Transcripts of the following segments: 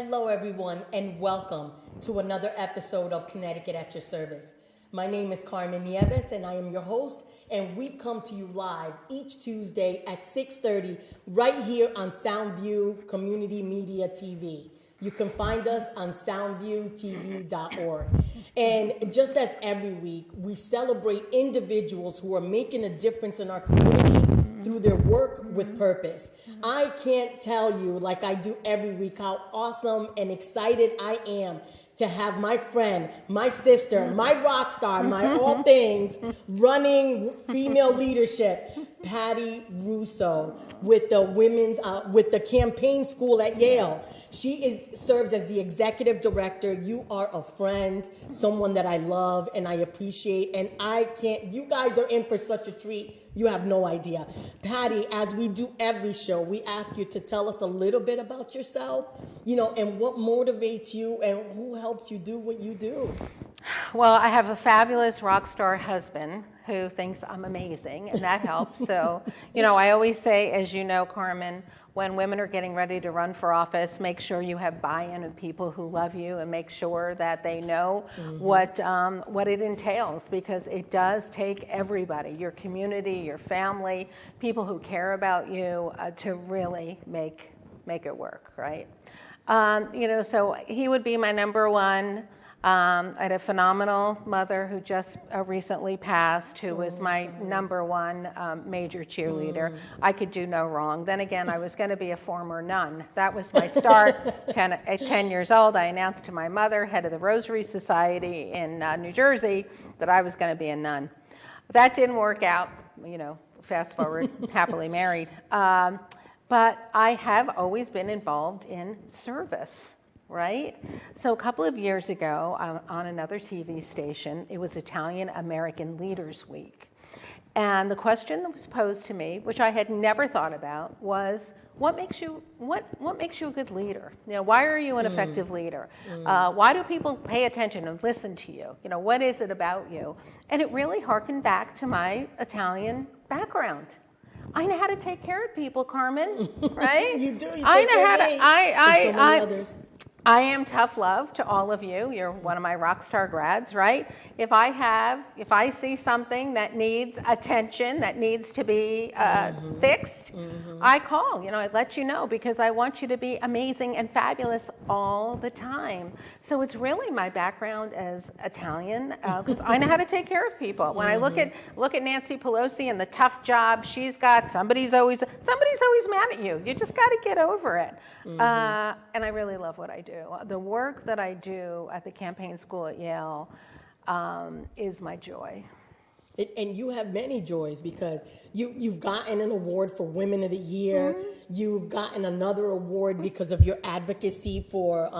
Hello, everyone, and welcome to another episode of Connecticut at your service. My name is Carmen Nieves, and I am your host, and we've come to you live each Tuesday at 6:30 right here on Soundview Community Media TV. You can find us on soundviewtv.org. And just as every week, we celebrate individuals who are making a difference in our community through their work with purpose. I can't tell you, like I do every week, how awesome and excited I am to have my friend, my sister, my rock star, my all things, running female leadership, Patti Russo, with the with the campaign school at Yale. She serves as the executive director. You are a friend, someone that I love and I appreciate, and you guys are in for such a treat. You have no idea. Patti, as we do every show, we ask you to tell us a little bit about yourself, and what motivates you and who helps you do what you do. Well, I have a fabulous rock star husband who thinks I'm amazing, and that helps. So, I always say, as you know, Carmen, when women are getting ready to run for office, make sure you have buy-in of people who love you and make sure that they know what it entails, because it does take everybody, your community, your family, people who care about you, to really make it work, right? So he would be my number one. I had a phenomenal mother who just recently passed, who was my number one major cheerleader. I could do no wrong. Then again, I was going to be a former nun. That was my start. At 10 years old, I announced to my mother, head of the Rosary Society in New Jersey, that I was going to be a nun. That didn't work out, fast forward, happily married. But I have always been involved in service. Right? So a couple of years ago, on another TV station, it was Italian American Leaders Week. And the question that was posed to me, which I had never thought about, was, what makes you a good leader? Why are you an effective leader? Why do people pay attention and listen to you? What is it about you? And it really harkened back to my Italian background. I know how to take care of people, Carmen, right? You do. You take care of me and so many others. I am tough love to all of you. You're one of my rock star grads, right? If I see something that needs attention, that needs to be fixed, I call. I let you know, because I want you to be amazing and fabulous all the time. So it's really my background as Italian, because I know how to take care of people. When I look at Nancy Pelosi and the tough job she's got, somebody's always mad at you. You just got to get over it. And I really love what I do. The work that I do at the campaign school at Yale is my joy. And you have many joys, because you've gotten an award for Women of the Year. You've gotten another award because of your advocacy for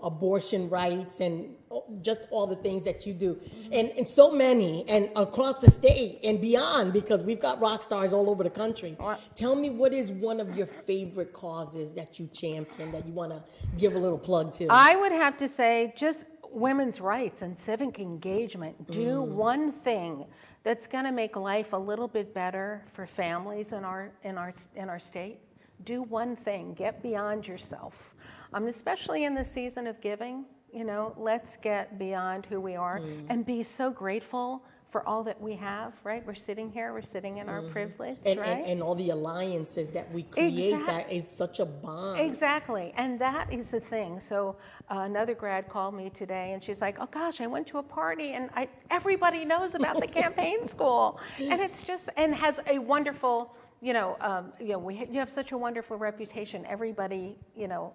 abortion rights and just all the things that you do. And so many, and across the state and beyond, because we've got rock stars all over the country. Tell me, what is one of your favorite causes that you champion, that you want to give a little plug to? I would have to say just women's rights and civic engagement. Do one thing that's going to make life a little bit better for families in our state. Do one thing. Get beyond yourself. Especially in the season of giving, let's get beyond who we are and be so grateful for all that we have, right? We're sitting here, we're sitting in our privilege, right? And all the alliances that we create, that is such a bond. Exactly, and that is the thing. So another grad called me today, and she's like, oh gosh, I went to a party, and everybody knows about the campaign school. And it's just, and has a wonderful, you have such a wonderful reputation. Everybody,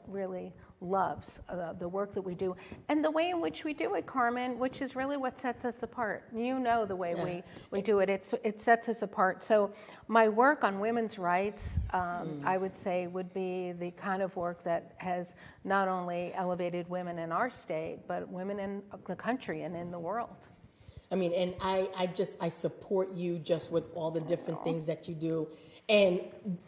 really loves the work that we do and the way in which we do it, Carmen, which is really what sets us apart. The way we do it. It sets us apart. So my work on women's rights, I would say, would be the kind of work that has not only elevated women in our state, but women in the country and in the world. And I support you just with all the different things that you do, and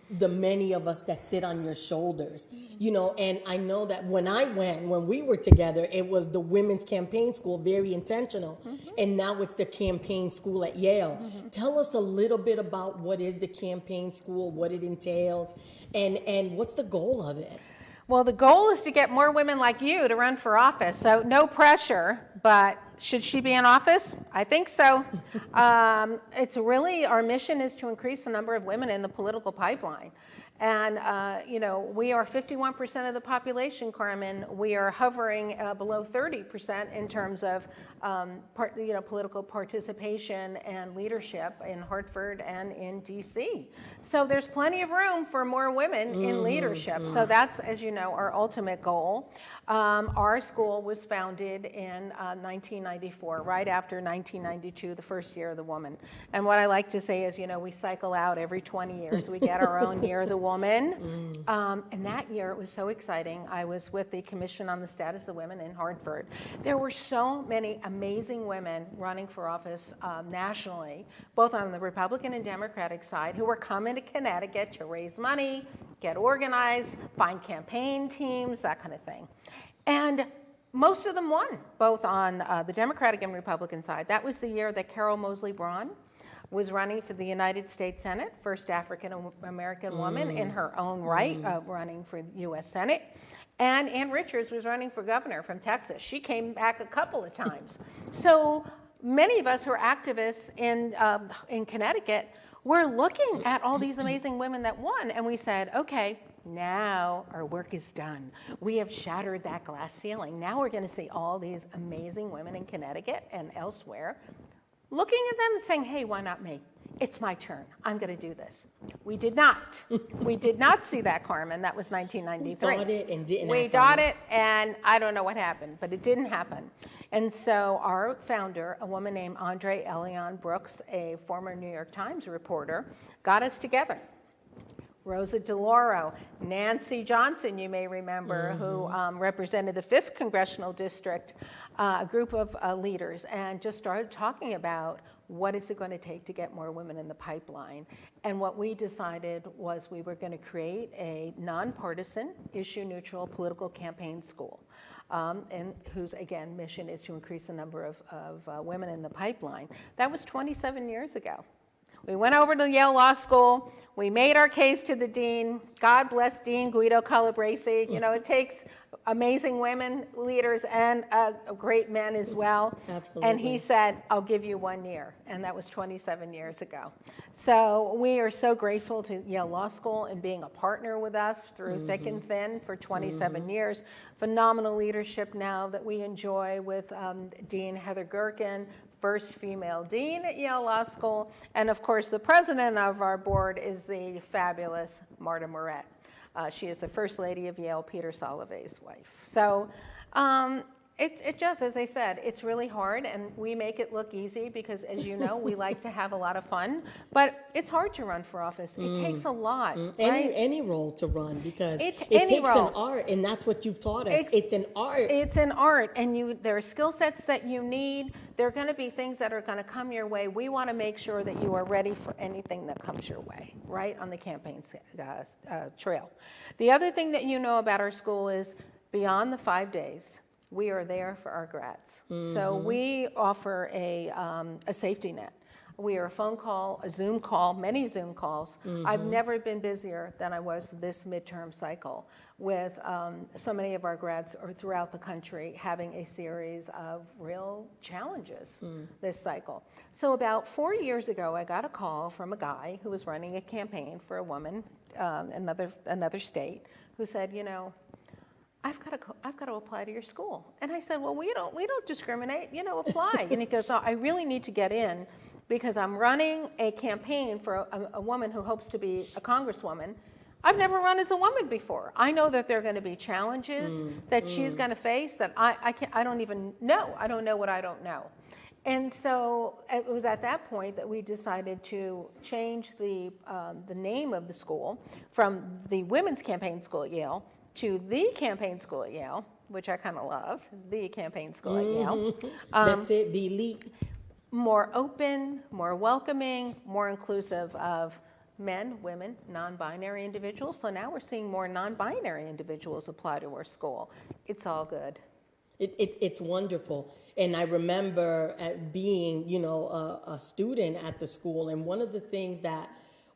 the many of us that sit on your shoulders, and I know that when we were together, it was the women's campaign school, very intentional, and now it's the campaign school at Yale. Tell us a little bit about what is the campaign school, what it entails, and what's the goal of it? Well, the goal is to get more women like you to run for office. So no pressure, but should she be in office? I think so. It's really, our mission is to increase the number of women in the political pipeline. And, we are 51% of the population, Carmen. We are hovering below 30% in terms of, political participation and leadership in Hartford and in D.C. So there's plenty of room for more women in leadership. So that's, as you know, our ultimate goal. Our school was founded in 1994, right after 1992, the first year of the woman. And what I like to say is, we cycle out every 20 years. We get our own year of the woman. And that year, it was so exciting. I was with the Commission on the Status of Women in Hartford. There were so many amazing women running for office nationally, both on the Republican and Democratic side, who were coming to Connecticut to raise money, get organized, find campaign teams, that kind of thing. And most of them won, both on the Democratic and Republican side. That was the year that Carol Moseley Braun was running for the United States Senate, first African-American woman in her own right, running for the U.S. Senate. And Ann Richards was running for governor from Texas. She came back a couple of times. So many of us who are activists in Connecticut were looking at all these amazing women that won, and we said, okay, now our work is done. We have shattered that glass ceiling. Now we're going to see all these amazing women in Connecticut and elsewhere looking at them and saying, hey, why not me? It's my turn. I'm going to do this. We did not. We did not see that, Carmen. That was 1993. We thought it and didn't We act thought on it, and I don't know what happened, but it didn't happen. And so our founder, a woman named Andre Elion Brooks, a former New York Times reporter, got us together. Rosa DeLauro, Nancy Johnson, you may remember, who represented the 5th Congressional District, a group of leaders, and just started talking about what is it going to take to get more women in the pipeline. And what we decided was we were going to create a nonpartisan, issue-neutral political campaign school, and whose, again, mission is to increase the number of women in the pipeline. That was 27 years ago. We went over to Yale Law School. We made our case to the dean. God bless Dean Guido Calabresi. It takes amazing women leaders and great men as well. Absolutely. And he said, I'll give you 1 year. And that was 27 years ago. So we are so grateful to Yale Law School and being a partner with us through thick and thin for 27 years. Phenomenal leadership now that we enjoy with Dean Heather Gerken, first female dean at Yale Law School, and of course the president of our board is the fabulous Marta Moret. She is the first lady of Yale, Peter Salovey's wife. So it just, as I said, it's really hard, and we make it look easy because, as you know, we like to have a lot of fun, but it's hard to run for office. It takes a lot. Right? Any role to run, because it any takes role. an art, and that's what you've taught us. It's an art. It's an art, and there are skill sets that you need. There are going to be things that are going to come your way. We want to make sure that you are ready for anything that comes your way, right, on the campaign trail. The other thing that you know about our school is beyond the 5 days, we are there for our grads. So we offer a safety net. We are a phone call, a Zoom call, many Zoom calls. I've never been busier than I was this midterm cycle with so many of our grads throughout the country having a series of real challenges this cycle. So about 4 years ago, I got a call from a guy who was running a campaign for a woman, another state, who said, I've got to apply to your school. And I said, well, we don't discriminate, apply. And he goes, oh, I really need to get in because I'm running a campaign for a woman who hopes to be a congresswoman. I've never run as a woman before. I know that there are going to be challenges that she's going to face that I don't even know. I don't know what I don't know. And so it was at that point that we decided to change the name of the school from the Women's Campaign School at Yale to the Campaign School at Yale, which I kind of love, the Campaign School at Yale. That's it, the elite. More open, more welcoming, more inclusive of men, women, non-binary individuals. So now we're seeing more non-binary individuals apply to our school. It's all good. It's wonderful. And I remember being, a student at the school, and one of the things that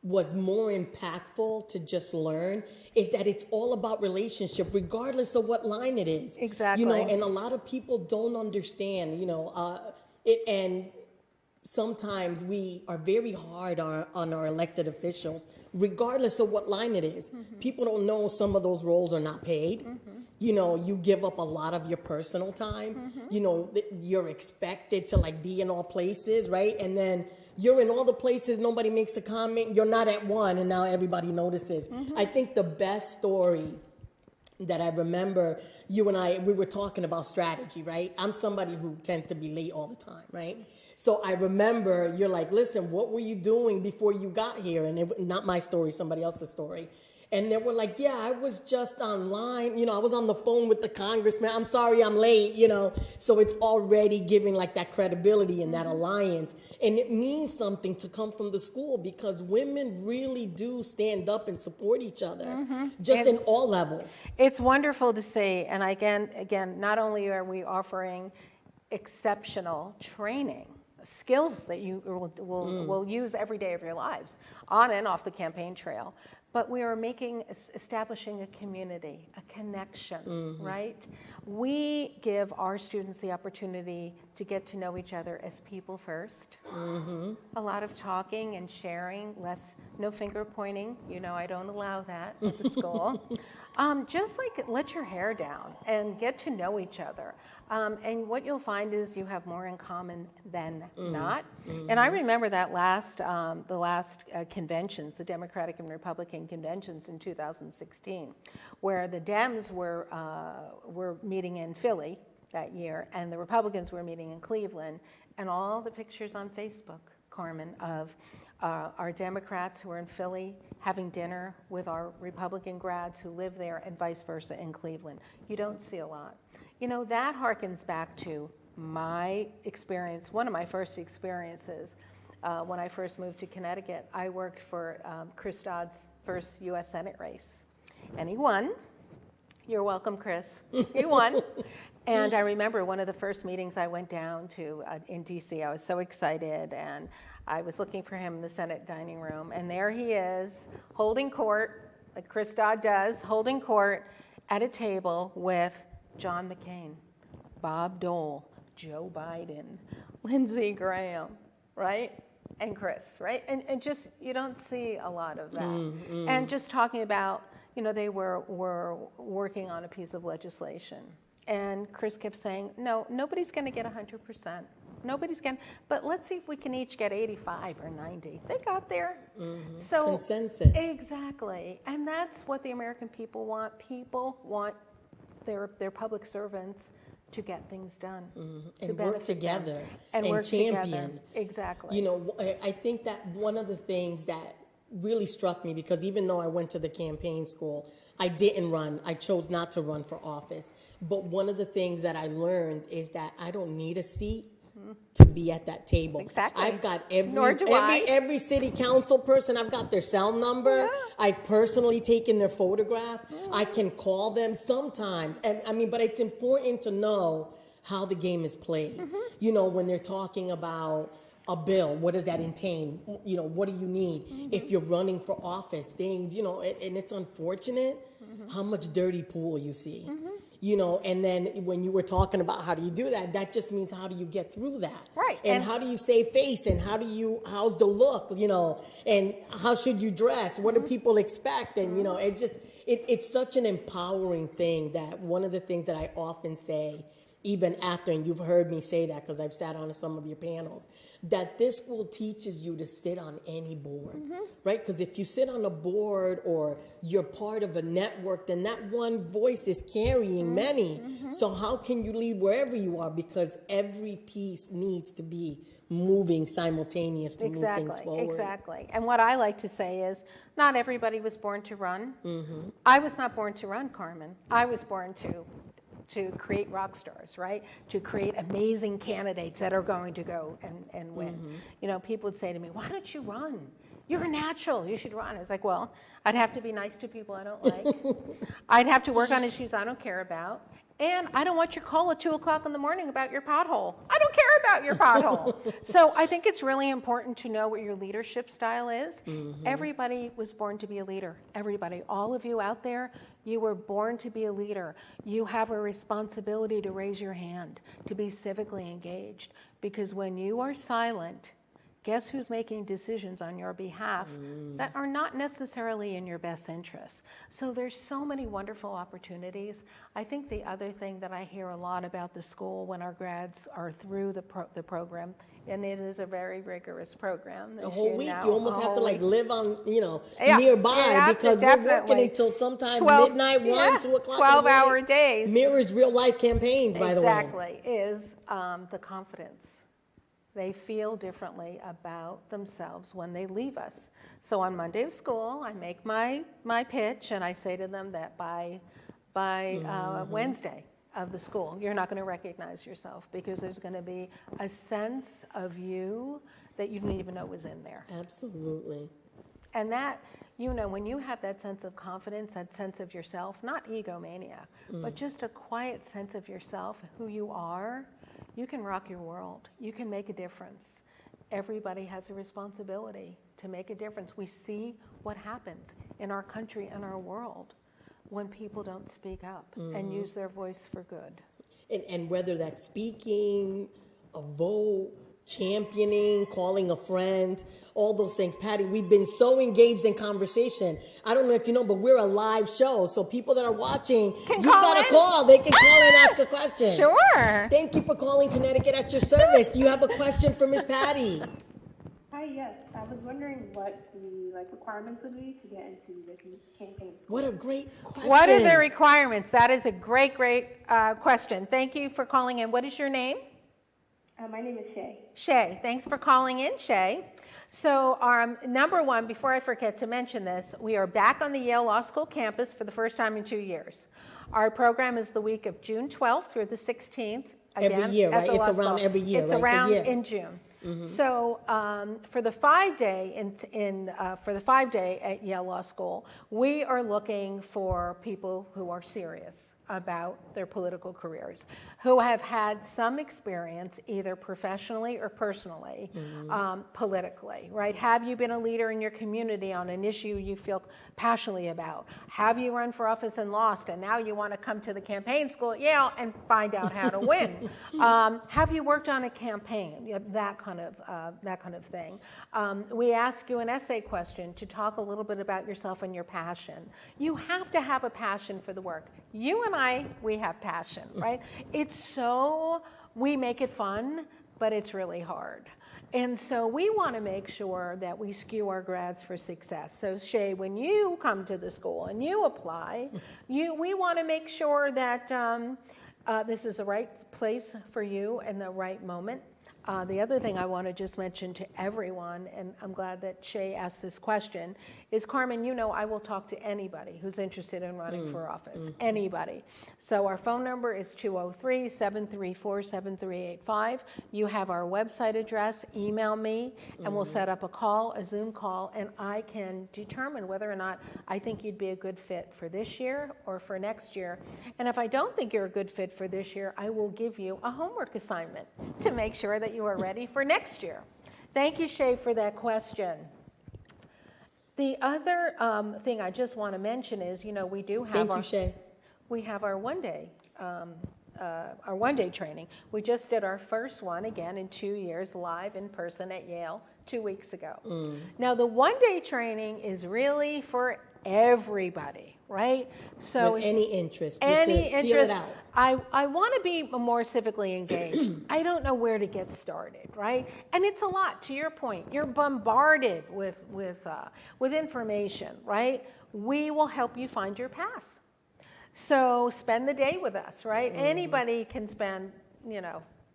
was more impactful to just learn is that it's all about relationship, regardless of what line it is. Exactly. You know, and a lot of people don't understand, it, and sometimes we are very hard on our elected officials, regardless of what line it is. People don't know some of those roles are not paid. You know, you give up a lot of your personal time. You know, you're expected to like be in all places, right? And then you're in all the places, nobody makes a comment, you're not at one, and now everybody notices. I think the best story that I remember, you and I, we were talking about strategy, right? I'm somebody who tends to be late all the time, right? So I remember you're like, listen, what were you doing before you got here? And not my story, somebody else's story. And they were like, yeah, I was just online. You know, I was on the phone with the congressman. I'm sorry I'm late, you know. So it's already giving like that credibility and that alliance. And it means something to come from the school because women really do stand up and support each other, just in all levels. It's wonderful to see. And again, not only are we offering exceptional training, skills that you will use every day of your lives, on and off the campaign trail, but we are establishing a community, a connection, right? We give our students the opportunity to get to know each other as people first. A lot of talking and sharing, no finger pointing. You know, I don't allow that at the school. Just like let your hair down and get to know each other. And what you'll find is you have more in common than not. And I remember that the last conventions, the Democratic and Republican conventions in 2016, where the Dems were meeting in Philly that year, and the Republicans were meeting in Cleveland, and all the pictures on Facebook, Carmen, of our Democrats who are in Philly having dinner with our Republican grads who live there, and vice versa in Cleveland. You don't see a lot. You know, that harkens back to my experience, one of my first experiences when I first moved to Connecticut. I worked for Chris Dodd's first U.S. Senate race, and he won. You're welcome, Chris. He won. And I remember one of the first meetings I went down to in D.C. I was so excited, and I was looking for him in the Senate dining room, and there he is, holding court, like Chris Dodd does, holding court at a table with John McCain, Bob Dole, Joe Biden, Lindsey Graham, right? And Chris, right? And just, you don't see a lot of that. And just talking about, you know, they were working on a piece of legislation. And Chris kept saying, no, nobody's going to get 100%. Nobody's going to, but let's see if we can each get 85 or 90. They got there. So consensus. Exactly. And that's what the American people want. People want their public servants to get things done. And work together and work champion. Together. Exactly. You know, I think that one of the things that really struck me, because even though I went to the campaign school, I didn't run. I chose not to run for office. But one of the things that I learned is that I don't need a seat to be at that table. Exactly. I've got every city council person, I've got their cell number. Yeah. I've personally taken their photograph. I can call them sometimes. And I mean, but it's important to know how the game is played. You know, when they're talking about a bill, what does that entail? You know, what do you need? If you're running for office, things, you know, and it's unfortunate how much dirty pool you see. You know, and then when you were talking about how do you do that, that just means how do you get through that? Right. And how do you save face, and how's the look, you know, and how should you dress? What do people expect? And, you know, it's such an empowering thing that one of the things that I often say, even after, and you've heard me say that because I've sat on some of your panels, that this school teaches you to sit on any board, right? Because if you sit on a board or you're part of a network, then that one voice is carrying many. So how can you lead wherever you are? Because every piece needs to be moving simultaneous to move things forward. Exactly. And what I like to say is, not everybody was born to run. I was not born to run, Carmen. I was born to create rock stars, right? To create amazing candidates that are going to go and win. You know, people would say to me, why don't you run? You're a natural, you should run. I was like, well, I'd have to be nice to people I don't like. I'd have to work on issues I don't care about. And I don't want your call at 2 o'clock in the morning about your pothole. I don't care about your pothole. So I think it's really important to know what your leadership style is. Everybody was born to be a leader. Everybody, all of you out there, you were born to be a leader. You have a responsibility to raise your hand, to be civically engaged. Because when you are silent, guess who's making decisions on your behalf that are not necessarily in your best interest? So there's so many wonderful opportunities. I think the other thing that I hear a lot about the school when our grads are through the program, and it is a very rigorous program. The whole week, you almost have to week. live on, Yeah, nearby because we're working definitely. until sometime midnight, 1, 2 o'clock. 12-hour days. Mirrors real life campaigns, by the way. Exactly, is the confidence. They feel differently about themselves when they leave us. So on Monday of school, I make my pitch, and I say to them that by Wednesday of the school, you're not going to recognize yourself because there's going to be a sense of you that you didn't even know was in there. Absolutely. And that, when you have that sense of confidence, that sense of yourself, not egomania, but just a quiet sense of yourself, who you are, you can rock your world. You can make a difference. Everybody has a responsibility to make a difference. We see what happens in our country and our world when people don't speak up and use their voice for good. And whether that's speaking, a vote, championing, calling a friend, all those things. Patti, we've been so engaged in conversation. I don't know if you know, but we're a live show. So people that are watching, you've got to call. They can call and ask a question. Sure. Thank you for calling Connecticut at your service. Do you have a question for Miss Patti? Hi, yes. I was wondering what the requirements would be to get into the campaign. What a great question. What are the requirements? That is a great question. Thank you for calling in. What is your name? My name is Shay. Shay, thanks for calling in, Shay. So number one, before I forget to mention this, we are back on the Yale Law School campus for the first time in 2 years. Our program is the week of June 12th through the 16th. Again, every year, right? It's around every year, it's right? Around it's in June. So for the 5-day for the 5-day at Yale Law School, we are looking for people who are serious about their political careers, who have had some experience either professionally or personally, politically, right? Have you been a leader in your community on an issue you feel passionately about? Have you run for office and lost, and now you want to come to the campaign school at Yale and find out how to win? Have you worked on a campaign? That kind of thing. We ask you an essay question to talk a little bit about yourself and your passion. You have to have a passion for the work. You and I, we have passion, right? We make it fun, but it's really hard. And so we want to make sure that we skew our grads for success. So Shay, when you come to the school and you apply, we want to make sure that this is the right place for you and the right moment. The other thing I want to just mention to everyone, and I'm glad that Shay asked this question, is Carmen, I will talk to anybody who's interested in running for office, anybody. So our phone number is 203-734-7385. You have our website address, email me, and we'll set up a call, a Zoom call, and I can determine whether or not I think you'd be a good fit for this year or for next year. And if I don't think you're a good fit for this year, I will give you a homework assignment to make sure that you are ready for next year. Thank you, Shay, for that question. The other thing I just want to mention is, we do have Thank you, Shay. We have our one-day training. We just did our first one again in 2 years, live in person at Yale 2 weeks ago. Now, the one-day training is really for everybody, right? So with any interest, just to feel it out. I want to be more civically engaged. I don't know where to get started, right? And it's a lot. To your point, you're bombarded with information, right? We will help you find your path. So spend the day with us, right? Anybody can spend,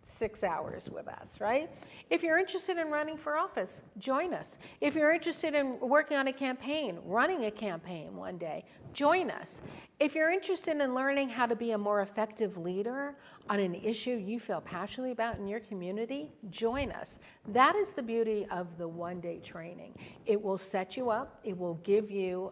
6 hours with us, right? If you're interested in running for office, join us. If you're interested in working on a campaign, running a campaign one day, join us. If you're interested in learning how to be a more effective leader on an issue you feel passionately about in your community, join us. That is the beauty of the one-day training. It will set you up. It will give you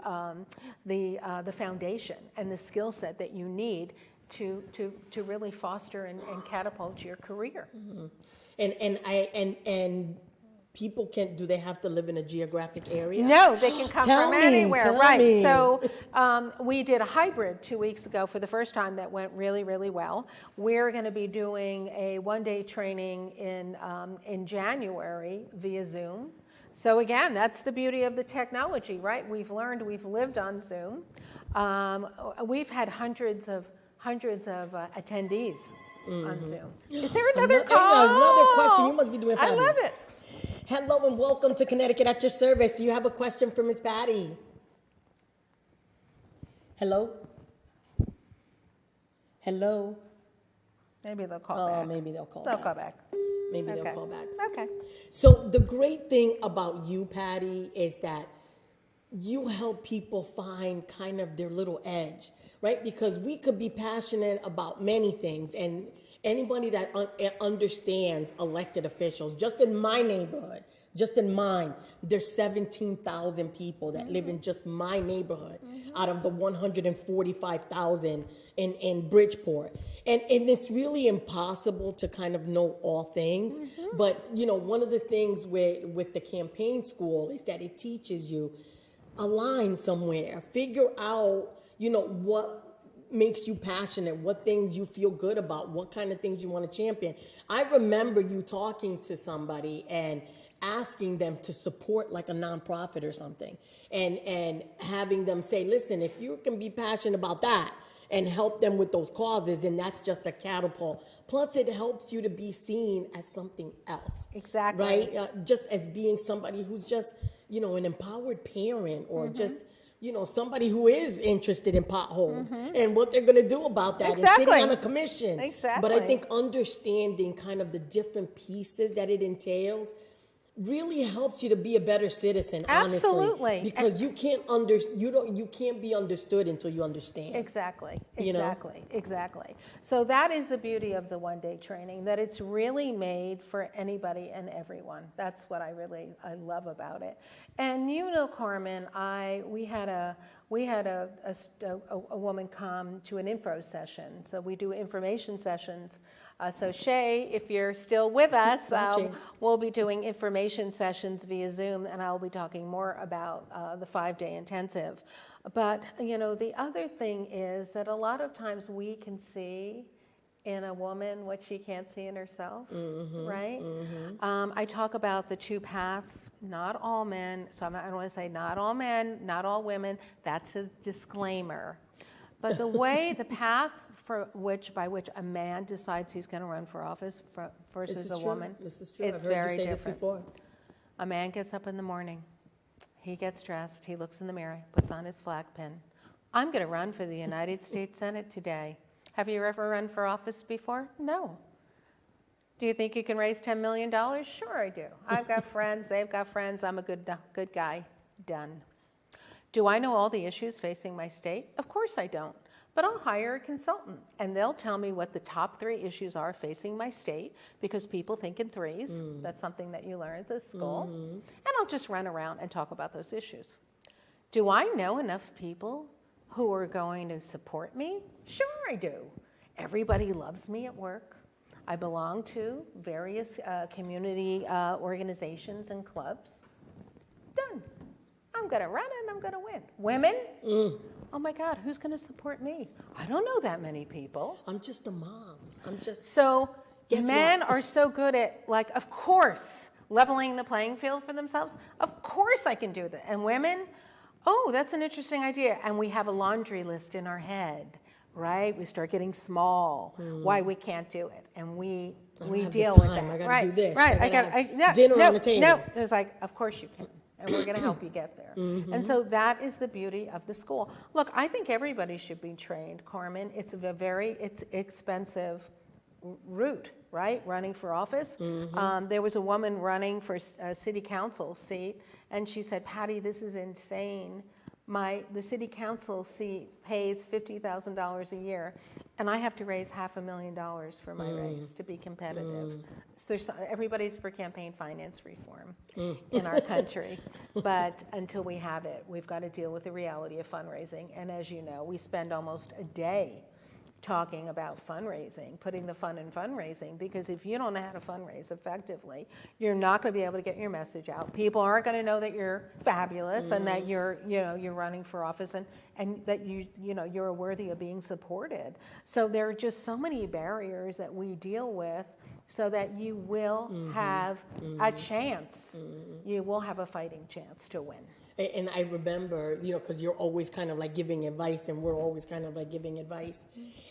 the foundation and the skill set that you need to really foster and catapult your career. And people do they have to live in a geographic area? No, they can come from anywhere. Tell right. me. So we did a hybrid 2 weeks ago for the first time that went really, really well. We're going to be doing a one-day training in January via Zoom. So again, that's the beauty of the technology, right? We've lived on Zoom. We've had hundreds of attendees on Zoom. Is there another call? There's another question. You must be doing fabulous. I love it. Hello and welcome to Connecticut at your service. Do you have a question for Miss Patti? Hello? Hello? Maybe they'll call back. Maybe they'll call back. Maybe Okay. they'll call back. Okay. So the great thing about you, Patti, is that you help people find kind of their little edge, right? Because we could be passionate about many things, and anybody that understands elected officials, just in my neighborhood, just in mine, there's 17,000 people that live in just my neighborhood out of the 145,000 in Bridgeport. And it's really impossible to kind of know all things. But, one of the things with the campaign school is that it teaches you align somewhere, figure out, what makes you passionate, what things you feel good about, what kind of things you want to champion. I remember you talking to somebody and asking them to support like a nonprofit or something, and having them say, listen, if you can be passionate about that and help them with those causes, and that's just a catapult. Plus, it helps you to be seen as something else. Exactly. Right? Just as being somebody who's just, an empowered parent, or just, somebody who is interested in potholes and what they're going to do about that, and sitting on a commission. Exactly. But I think understanding kind of the different pieces that it entails really helps you to be a better citizen. Absolutely. Honestly, because you can't be understood until you understand. Exactly. So that is the beauty of the one-day training, that it's really made for anybody and everyone. That's what I love about it. And Carmen, we had a woman come to an info session. So we do information sessions. So Shay, if you're still with us, we'll be doing information sessions via Zoom, and I'll be talking more about the 5-day intensive. But, the other thing is that a lot of times we can see in a woman what she can't see in herself, right? I talk about the two paths, not all men. So I don't want to say not all men, not all women. That's a disclaimer. But the path by which a man decides he's going to run for office versus a woman. This is true. It's I've heard very you say different. this before. A man gets up in the morning, he gets dressed, he looks in the mirror, puts on his flag pin. I'm going to run for the United States Senate today. Have you ever run for office before? No. Do you think you can raise $10 million? Sure I do. I've got friends, they've got friends, I'm a good guy. Done. Do I know all the issues facing my state? Of course I don't. But I'll hire a consultant, and they'll tell me what the top 3 issues are facing my state, because people think in threes. That's something that you learn at this school. And I'll just run around and talk about those issues. Do I know enough people who are going to support me? Sure I do. Everybody loves me at work. I belong to various community organizations and clubs. Done. I'm going to run and I'm going to win. Women? Oh my God, who's going to support me? I don't know that many people. I'm just a mom. So men what? are so good at, of course, leveling the playing field for themselves. Of course I can do that. And women, that's an interesting idea. And we have a laundry list in our head, right? We start getting small, why we can't do it. And we deal with that. I got to do this. Right. I got dinner on the table. No, it was of course you can. And we're going to help you get there. And so that is the beauty of the school. Look, I think everybody should be trained, Carmen. It's a very expensive route, right? Running for office. There was a woman running for a city council seat, and she said, Patti, this is insane. The city council seat pays $50,000 a year, and I have to raise $500,000 for my race to be competitive. So everybody's for campaign finance reform in our country, but until we have it, we've got to deal with the reality of fundraising. And as you know, we spend almost a day talking about fundraising, putting the fun in fundraising, because if you don't know how to fundraise effectively, you're not going to be able to get your message out. People aren't going to know that you're fabulous and that you're running for office and that you're worthy of being supported. So there are just so many barriers that we deal with so that you will have a chance. You will have a fighting chance to win. And I remember, because you're always kind of like giving advice, and we're always kind of like giving advice.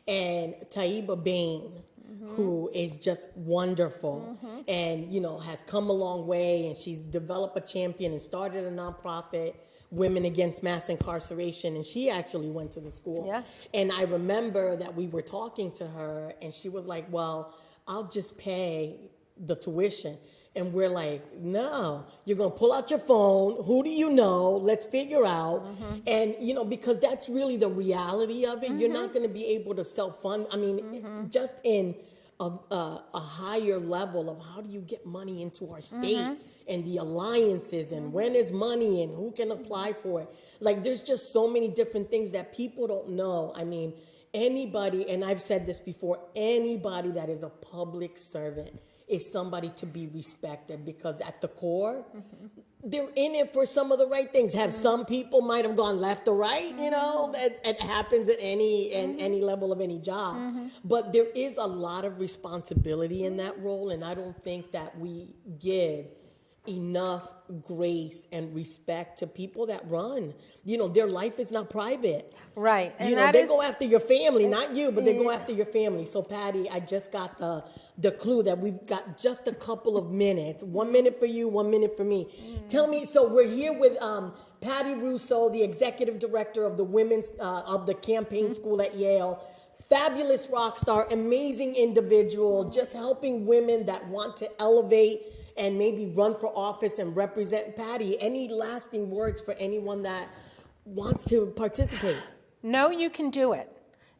And Taiba Bain, who is just wonderful and, has come a long way, and she's developed a champion and started a nonprofit, Women Against Mass Incarceration, and she actually went to the school. Yeah. And I remember that we were talking to her, and she was like, well, I'll just pay the tuition. And we're like, no, you're going to pull out your phone. Who do you know? Let's figure out. And, because that's really the reality of it. You're not going to be able to self-fund. I mean, just in a higher level of how do you get money into our state and the alliances and when is money and who can apply for it. Like, there's just so many different things that people don't know. I mean, anybody, and I've said this before, anybody that is a public servant is somebody to be respected, because at the core, they're in it for some of the right things. Some people might have gone left or right, that happens at any level of any job. But there is a lot of responsibility in that role, and I don't think that we give enough grace and respect to people that run. Their life is not private. Right. And they go after your family, not you, but they go after your family. So Patti, I just got the clue that we've got just a couple of minutes. 1 minute for you, 1 minute for me. Tell me, so we're here with Patti Russo, the executive director of the women's of the campaign school at Yale. Fabulous rock star, amazing individual, just helping women that want to elevate and maybe run for office and represent. Patti, any lasting words for anyone that wants to participate? Know you can do it.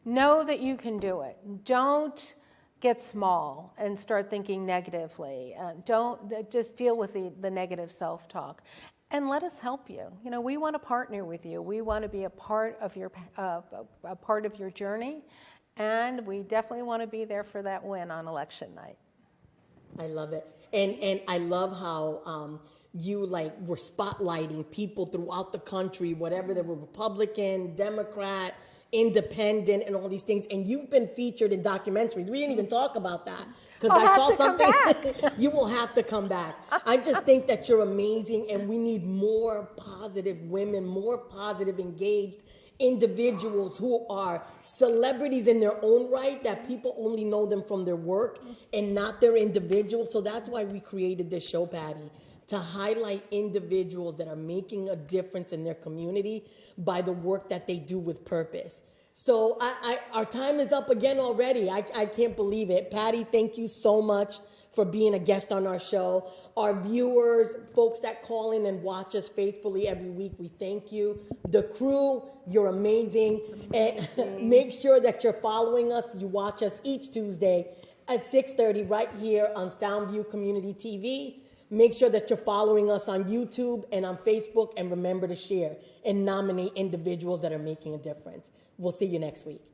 Know that you can do it. Don't get small and start thinking negatively. Don't just deal with the negative self-talk. And let us help you. We want to partner with you. We want to be a part of your journey, and we definitely want to be there for that win on election night. I love it. And I love how you were spotlighting people throughout the country, whatever they were, Republican, Democrat, independent, and all these things. And you've been featured in documentaries. We didn't even talk about that because I saw something. You will have to come back. I just think that you're amazing, and we need more positive women, more positive, engaged individuals who are celebrities in their own right, that people only know them from their work and not their individuals. So that's why we created this show, Patti, to highlight individuals that are making a difference in their community by the work that they do with purpose. So our time is up again already. I can't believe it. Patti, thank you so much for being a guest on our show. Our viewers, folks that call in and watch us faithfully every week, we thank you. The crew, you're amazing. And make sure that you're following us. You watch us each Tuesday at 6:30 right here on Soundview Community TV. Make sure that you're following us on YouTube and on Facebook, and remember to share and nominate individuals that are making a difference. We'll see you next week.